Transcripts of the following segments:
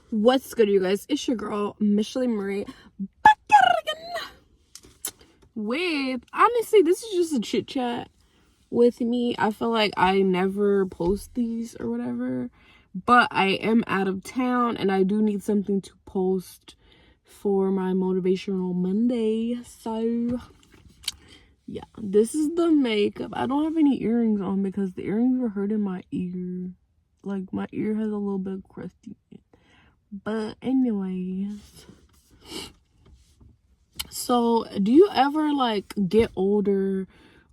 What's good, you guys? It's your girl, MishaylaMariee, back at it again. Honestly, this is just a chit chat with me. I feel like I never post these or whatever, but I am out of town and I do need something to post for my motivational Monday. So yeah, this is the makeup. I don't have any earrings on because the earrings were hurting my ear. Like, my ear has a little bit of crusty. But anyways, so do you ever like get older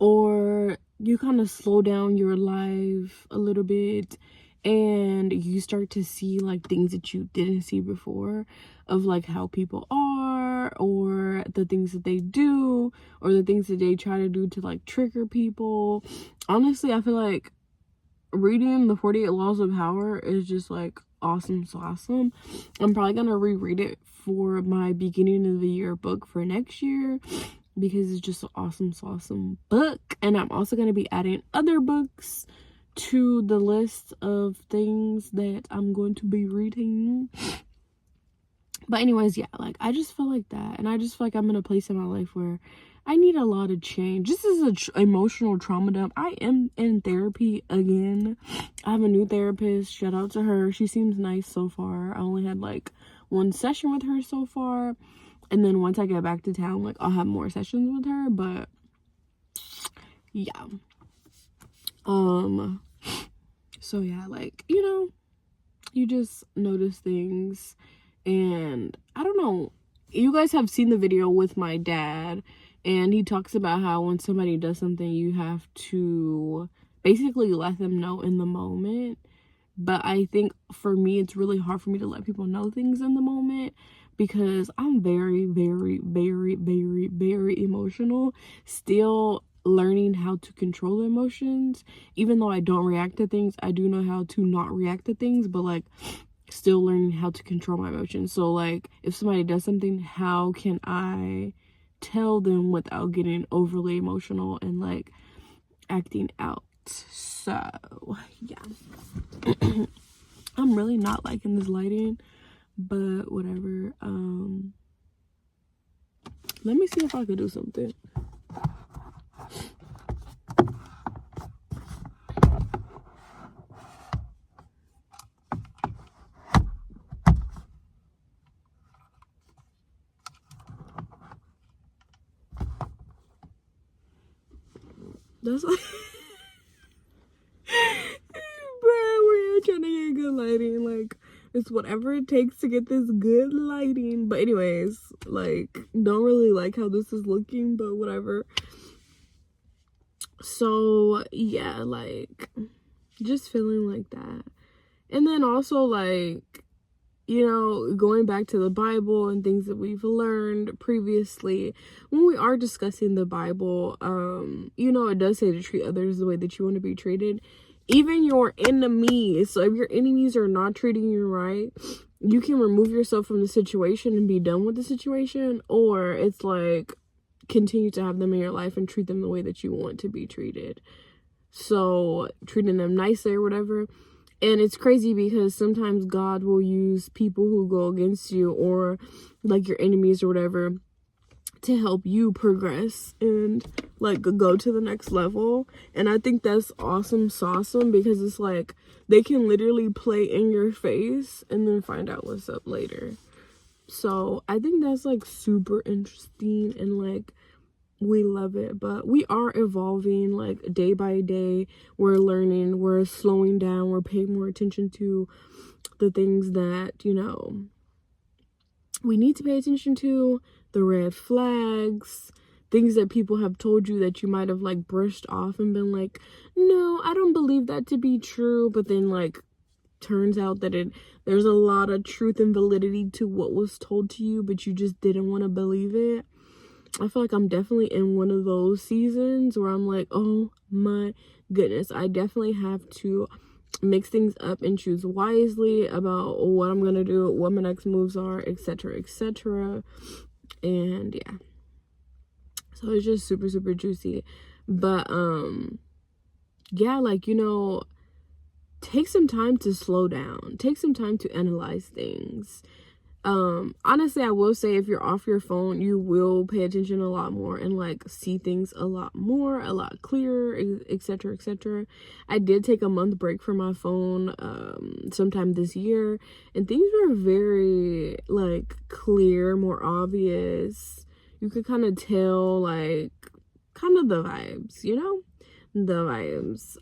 or you kind of slow down your life a little bit and you start to see like things that you didn't see before, of like how people are or the things that they do or the things that they try to do to like trigger people? Honestly, I feel like reading the 48 Laws of Power is just like awesome. I'm probably gonna reread it for my beginning of the year book for next year because it's just an awesome book. And I'm also gonna be adding other books to the list of things that I'm going to be reading. But anyways, yeah, like I just feel like that, and I just feel like I'm in a place in my life where I need a lot of change. This is an emotional trauma dump. I am in therapy again. I have a new therapist. Shout out to her. She seems nice so far. I only had like one session with her so far. And then once I get back to town, like I'll have more sessions with her. But yeah. So yeah, like, you know, you just notice things. And I don't know. You guys have seen the video with my dad. And he talks about how when somebody does something, you have to basically let them know in the moment. But I think for me, it's really hard for me to let people know things in the moment because I'm very emotional. Still learning how to control emotions. Even though I don't react to things, I do know how to not react to things. But like, still learning how to control my emotions. So like, if somebody does something, how can I tell them without getting overly emotional and like acting out? So yeah. I'm really not liking this lighting, but whatever. Let me see if I could do something. That's like bro, we're trying to get good lighting. Like, it's whatever it takes to get this good lighting. But anyways, like, don't really like how this is looking, but whatever. So yeah, like, just feeling like that. And then also, like, you know, going back to the Bible and things that we've learned previously, when we are discussing the Bible, you know, it does say to treat others the way that you want to be treated, even your enemies. So if your enemies are not treating you right, you can remove yourself from the situation and be done with the situation, or it's like continue to have them in your life and treat them the way that you want to be treated. So treating them nicely or whatever. And it's crazy because sometimes God will use people who go against you or like your enemies or whatever to help you progress and like go to the next level. And I think that's awesome because it's like they can literally play in your face and then find out what's up later. So I think that's like super interesting and like we love it. But we are evolving like day by day. We're learning, we're slowing down, we're paying more attention to the things that, you know, we need to pay attention to, the red flags, things that people have told you that you might have like brushed off and been like, no, I don't believe that to be true. But then like turns out that there's a lot of truth and validity to what was told to you, but you just didn't want to believe it. I feel like I'm definitely in one of those seasons where I'm like, oh my goodness, I definitely have to mix things up and choose wisely about what I'm gonna do, what my next moves are, etc. And yeah, so it's just super juicy. But yeah, like, you know, take some time to slow down. Take some time to analyze things. Honestly, I will say if you're off your phone, you will pay attention a lot more and like see things a lot more, a lot clearer, etc., etc. I did take a month break from my phone sometime this year, and things were very like clear, more obvious. You could kind of tell like kind of the vibes, you know? The vibes.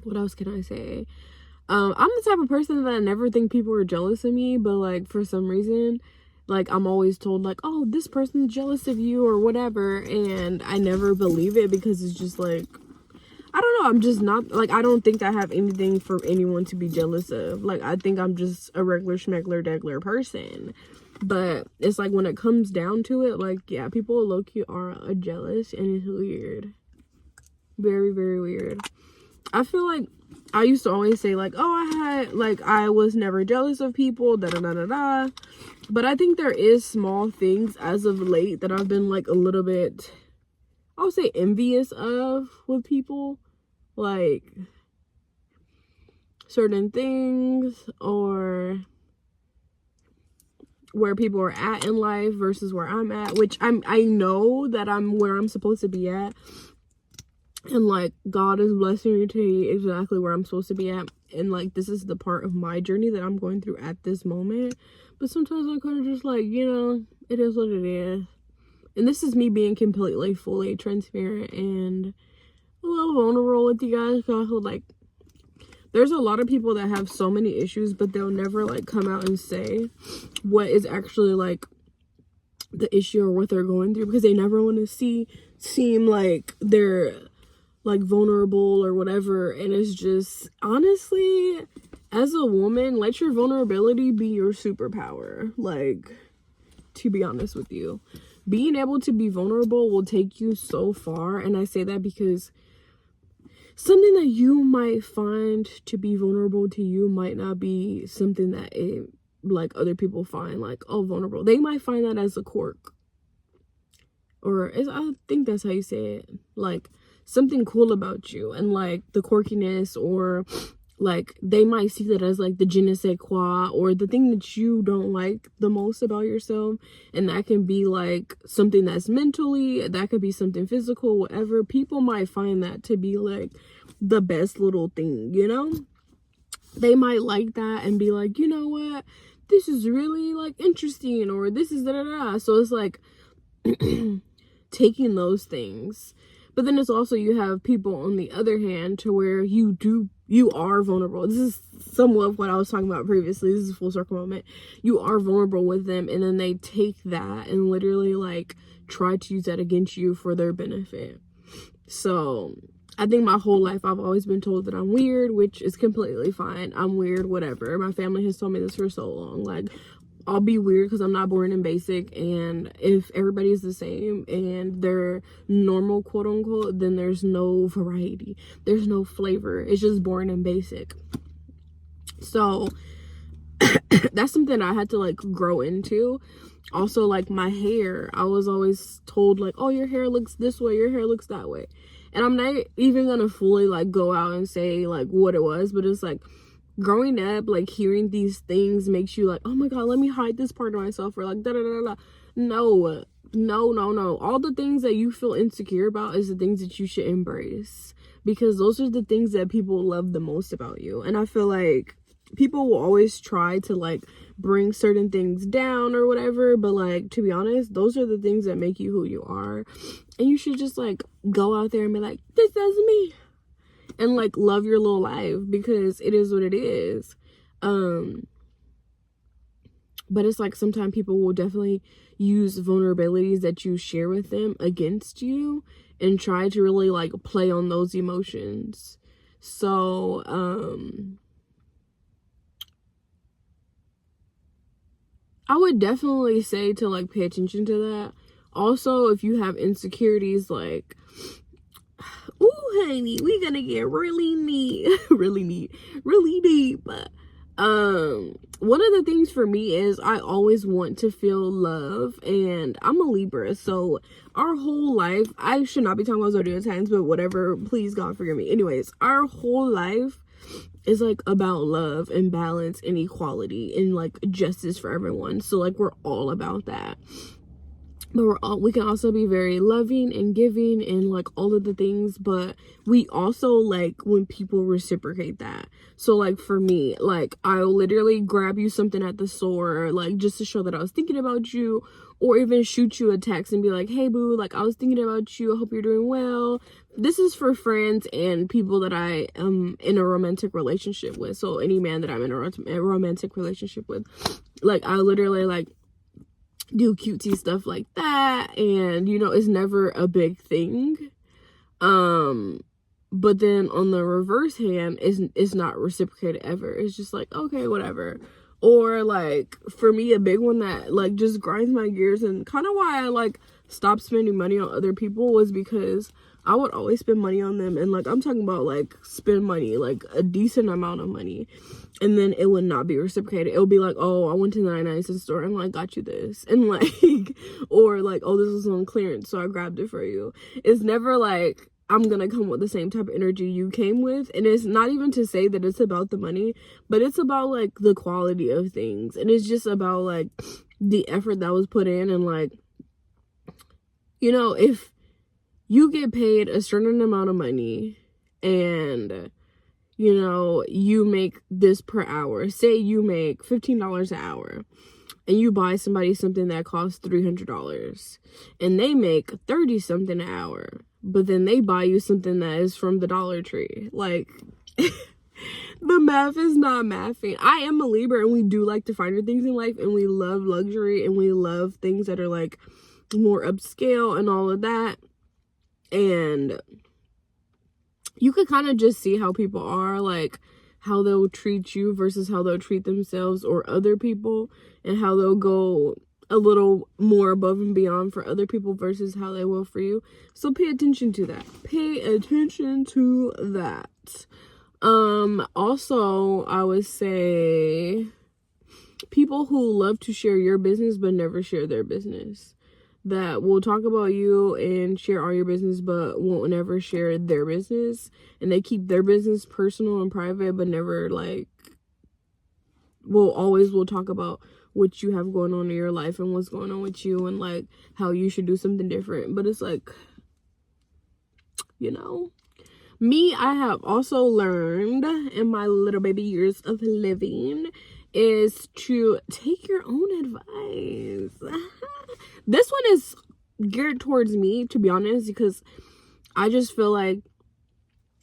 What else can I say? I'm the type of person that I never think people are jealous of me, but like for some reason, like I'm always told like, oh, this person's jealous of you or whatever, and I never believe it because it's just like, I don't know, I'm just not like, I don't think I have anything for anyone to be jealous of. Like I think I'm just a regular schmeckler degler person. But it's like when it comes down to it, like yeah, people low-key are jealous, and it's weird. Very, very weird. I feel like I used to always say like, oh, I was never jealous of people, da da da da da. But I think there is small things as of late that I've been like a little bit, I'll say envious of with people. Like certain things or where people are at in life versus where I'm at, which I know that I'm where I'm supposed to be at. And like God is blessing me to be exactly where I'm supposed to be at, and like this is the part of my journey that I'm going through at this moment. But sometimes I kind of just like, you know, it is what it is. And this is me being completely fully transparent and a little vulnerable with you guys. So like there's a lot of people that have so many issues, but they'll never like come out and say what is actually like the issue or what they're going through, because they never want to seem like they're like vulnerable or whatever. And it's just, honestly, as a woman, let your vulnerability be your superpower. Like, to be honest with you, being able to be vulnerable will take you so far. And I say that because something that you might find to be vulnerable to you might not be something that like other people find like, oh, vulnerable. They might find that as a quirk, or I think that's how you say it, like something cool about you, and like the quirkiness, or like they might see that as like the je ne sais quoi, or the thing that you don't like the most about yourself. And that can be like something that's mentally, that could be something physical, whatever. People might find that to be like the best little thing, you know? They might like that and be like, you know what, this is really like interesting, or this is da da da. So it's like taking those things. But then it's also, you have people on the other hand to where you are vulnerable. This is somewhat of what I was talking about previously. This is a full circle moment. You are vulnerable with them, and then they take that and literally like try to use that against you for their benefit. So I think my whole life I've always been told that I'm weird, which is completely fine. I'm weird, whatever. My family has told me this for so long. Like, I'll be weird because I'm not boring and basic, and if everybody is the same and they're normal, quote unquote, then there's no variety, there's no flavor, it's just boring and basic. So that's something I had to like grow into. Also, like my hair, I was always told like, oh, your hair looks this way, your hair looks that way, and I'm not even gonna fully like go out and say like what it was, but it's like growing up, like hearing these things makes you like, oh my god, let me hide this part of myself, or like da da da da. No. All the things that you feel insecure about is the things that you should embrace, because those are the things that people love the most about you. And I feel like people will always try to like bring certain things down or whatever, but like, to be honest, those are the things that make you who you are. And you should just like go out there and be like, this is me, and like love your little life, because it is what it is. But it's like sometimes people will definitely use vulnerabilities that you share with them against you and try to really like play on those emotions. So I would definitely say to like pay attention to that. Also, if you have insecurities, like, ooh, honey, we gonna get really neat, really deep. one of the things for me is I always want to feel love, and I'm a Libra, so our whole life, I should not be talking about zodiac signs, but whatever, please God forgive me. Anyways, our whole life is like about love and balance and equality and like justice for everyone. So like we're all about that. But we can also be very loving and giving and like all of the things, but we also like when people reciprocate that. So like for me, like I'll literally grab you something at the store, like just to show that I was thinking about you, or even shoot you a text and be like, hey boo, like I was thinking about you, I hope you're doing well. This is for friends and people that I am in a romantic relationship with. So any man that I'm in a romantic relationship with, like I literally like do cutesy stuff like that, and you know, it's never a big thing. But then on the reverse hand, it's not reciprocated ever. It's just like, okay, whatever. Or like for me, a big one that like just grinds my gears and kind of why I like stopped spending money on other people was because I would always spend money on them, and like I'm talking about like spend money, like a decent amount of money, and then it would not be reciprocated. It would be like, oh, I went to the 99-cent store and like got you this, and like or like, oh, this was on clearance so I grabbed it for you. It's never like I'm gonna come with the same type of energy you came with. And it's not even to say that it's about the money, but it's about like the quality of things, and it's just about like the effort that was put in. And like, you know, if you get paid a certain amount of money and you know you make this per hour, say you make $15 an hour, and you buy somebody something that costs $300 and they make 30 something an hour, but then they buy you something that is from the Dollar Tree, like the math is not mathing. I am a Libra, and we do like to find things in life, and we love luxury, and we love things that are like more upscale and all of that. And you could kind of just see how people are, like how they'll treat you versus how they'll treat themselves or other people, and how they'll go a little more above and beyond for other people versus how they will for you. So pay attention to that. Pay attention to that. Also, I would say people who love to share your business but never share their business, that will talk about you and share all your business but won't never share their business, and they keep their business personal and private but never like will talk about what you have going on in your life and what's going on with you and like how you should do something different. But it's like, you know, me, I have also learned in my little baby years of living is to take your own advice. This one is geared towards me, to be honest, because I just feel like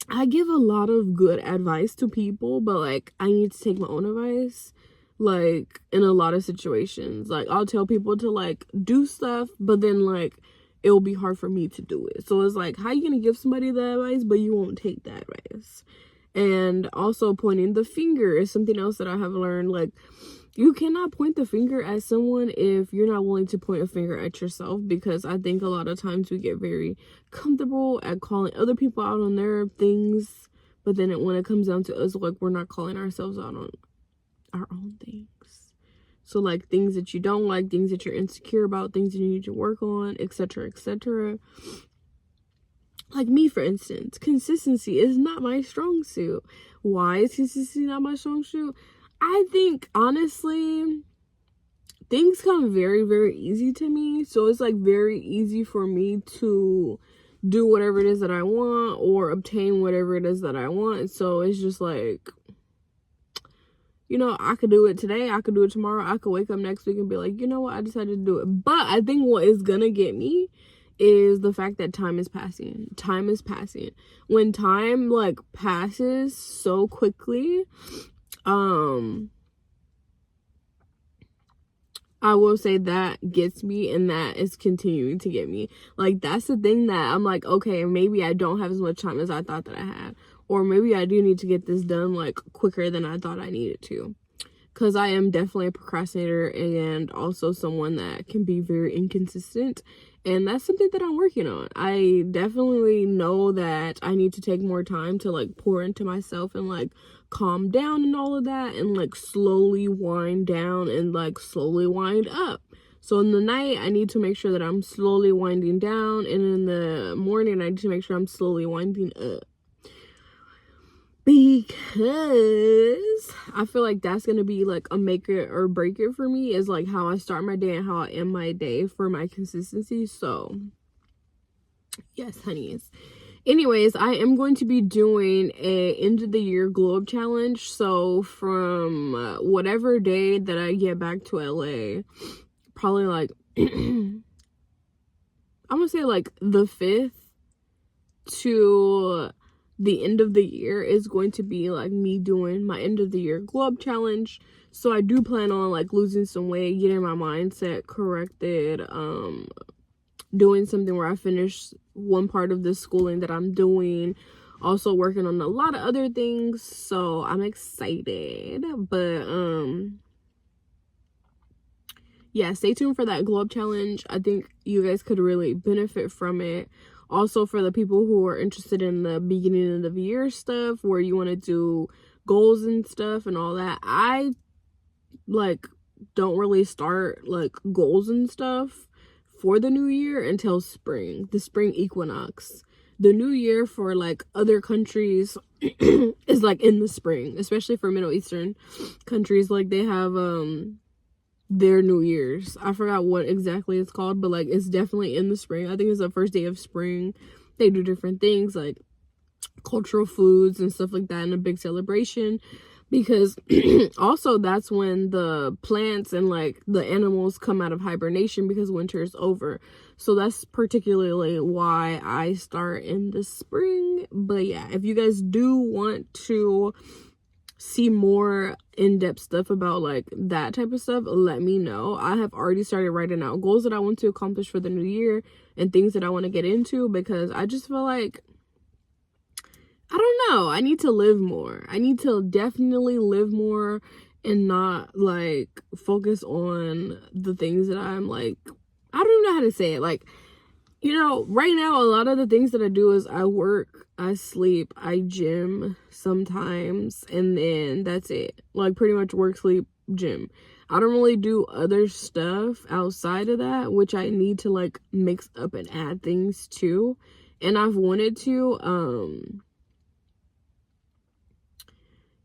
I give a lot of good advice to people, but like I need to take my own advice, like in a lot of situations. Like I'll tell people to like do stuff, but then like it will be hard for me to do it. So it's like, how you gonna give somebody the advice but you won't take that advice? And also pointing the finger is something else that I have learned. Like, you cannot point the finger at someone if you're not willing to point a finger at yourself, because I think a lot of times we get very comfortable at calling other people out on their things, but then when it comes down to us, like, we're not calling ourselves out on our own things. So like things that you don't like, things that you're insecure about, things that you need to work on, etc., etc. Like me, for instance, consistency is not my strong suit. Why is consistency not my strong suit? I think, honestly, things come very, very easy to me. So it's like very easy for me to do whatever it is that I want or obtain whatever it is that I want. So it's just like, you know, I could do it today, I could do it tomorrow, I could wake up next week and be like, you know what, I decided to do it. But I think what is gonna get me is the fact that time is passing. Time is passing. When time like passes so quickly, I will say that gets me, and that is continuing to get me. Like, that's the thing that I'm like, okay, maybe I don't have as much time as I thought that I had. Or maybe I do need to get this done, like, quicker than I thought I needed to. because I am definitely a procrastinator and also someone that can be very inconsistent. And that's something that I'm working on. I definitely know that I need to take more time to like pour into myself and like calm down and all of that, and like slowly wind down and like slowly wind up. So in the night, I need to make sure that I'm slowly winding down, and in the morning, I need to make sure I'm slowly winding up. Because I feel like that's going to be like a make it or break it for me, is like how I start my day and how I end my day for my consistency. So yes, honeys. Anyways, I am going to be doing a end of the year glow up challenge. So from whatever day that I get back to LA, probably like I'm gonna say like the 5th to the end of the year is going to be like me doing my end of the year glow up challenge. So I do plan on like losing some weight, getting my mindset corrected, doing something where I finish one part of the schooling that I'm doing, also working on a lot of other things. So I'm excited. But yeah, stay tuned for that glow up challenge. I think you guys could really benefit from it. Also, for the people who are interested in the beginning of the year stuff, where you want to do goals and stuff and all that, I like don't really start like goals and stuff for the new year until spring, the spring equinox. The new year for like other countries is like in the spring, especially for Middle Eastern countries. Like they have their New Year's. I forgot what exactly it's called, but like it's definitely in the spring. I think it's the first day of spring. They do different things like cultural foods and stuff like that in a big celebration, because also that's when the plants and like the animals come out of hibernation because winter is over. So that's particularly why I start in the spring. But yeah, if you guys do want to see more in-depth stuff about like that type of stuff, let me know. I have already started writing out goals that I want to accomplish for the new year and things that I want to get into, because I just feel like, I don't know, I need to live more. I need to definitely live more and not like focus on the things that I'm like, I don't know how to say it. Like, you know, right now, a lot of the things that I do is I work, I sleep, I gym sometimes, and then that's it. Like, pretty much work, sleep, gym. I don't really do other stuff outside of that, which I need to, like, mix up and add things to. And I've wanted to,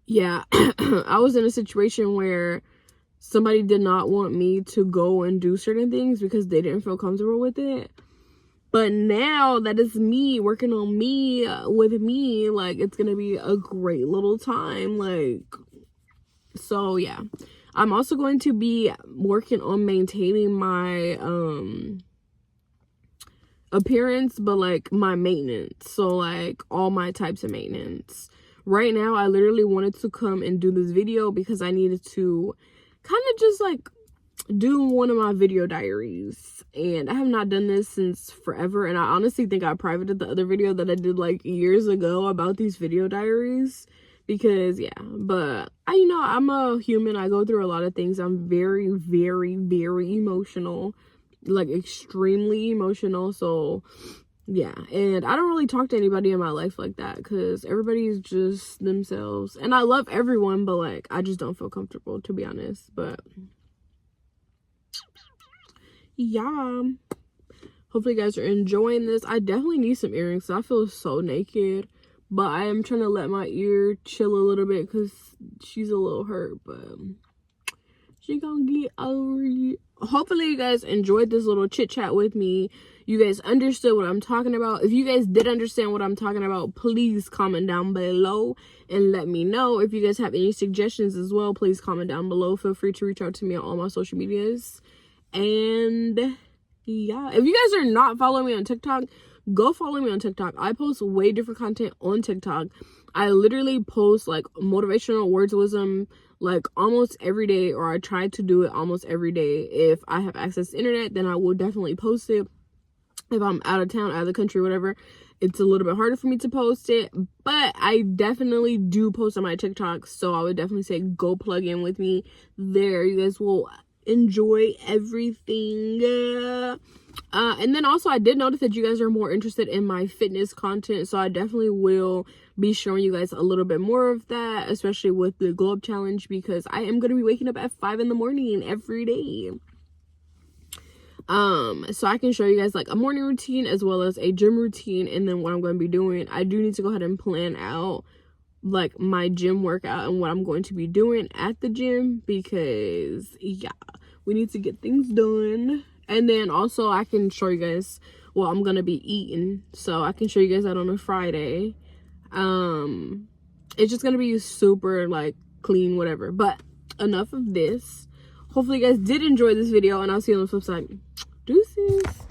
yeah, I was in a situation where somebody did not want me to go and do certain things because they didn't feel comfortable with it. But now that it's me working on me with me, like, it's gonna be a great little time. Like, so yeah, I'm also going to be working on maintaining my appearance, but like my maintenance. So like all my types of maintenance. Right now, I literally wanted to come and do this video because I needed to kind of just like do one of my video diaries, and I have not done this since forever. And I honestly think I privated the other video that I did like years ago about these video diaries, because yeah, but you know, I'm a human. I go through a lot of things. I'm very, very, very emotional, like extremely emotional. So yeah, and I don't really talk to anybody in my life like that because everybody's just themselves, and I love everyone, but like I just don't feel comfortable, to be honest. But yeah, hopefully you guys are enjoying this. I definitely need some earrings, so I feel so naked, but I am trying to let my ear chill a little bit because she's a little hurt, but she gonna get over it. Hopefully you guys enjoyed this little chit chat with me. You guys understood what I'm talking about. If you guys did understand what I'm talking about, please comment down below and let me know. If you guys have any suggestions as well, please comment down below. Feel free to reach out to me on all my social medias. And yeah, if you guys are not following me on TikTok, go follow me on TikTok. I post way different content on TikTok. I literally post like motivational words of wisdom like almost every day, or I try to do it almost every day. If I have access to internet, then I will definitely post it. if I'm out of town, out of the country, whatever, it's a little bit harder for me to post it. But I definitely do post on my TikTok, so I would definitely say go plug in with me there. You guys will enjoy everything. And then also, I did notice that you guys are more interested in my fitness content, so I definitely will be showing you guys a little bit more of that, especially with the globe challenge, because I am going to be waking up at 5 in the morning every day. So I can show you guys like a morning routine as well as a gym routine, and then what I'm going to be doing. I do need to go ahead and plan out like my gym workout and what I'm going to be doing at the gym, because yeah, we need to get things done. And then also I can show you guys what I'm going to be eating, so I can show you guys that on a Friday. It's just going to be super like clean, whatever. But enough of this. Hopefully you guys did enjoy this video, and I'll see you on the flip side. Deuces.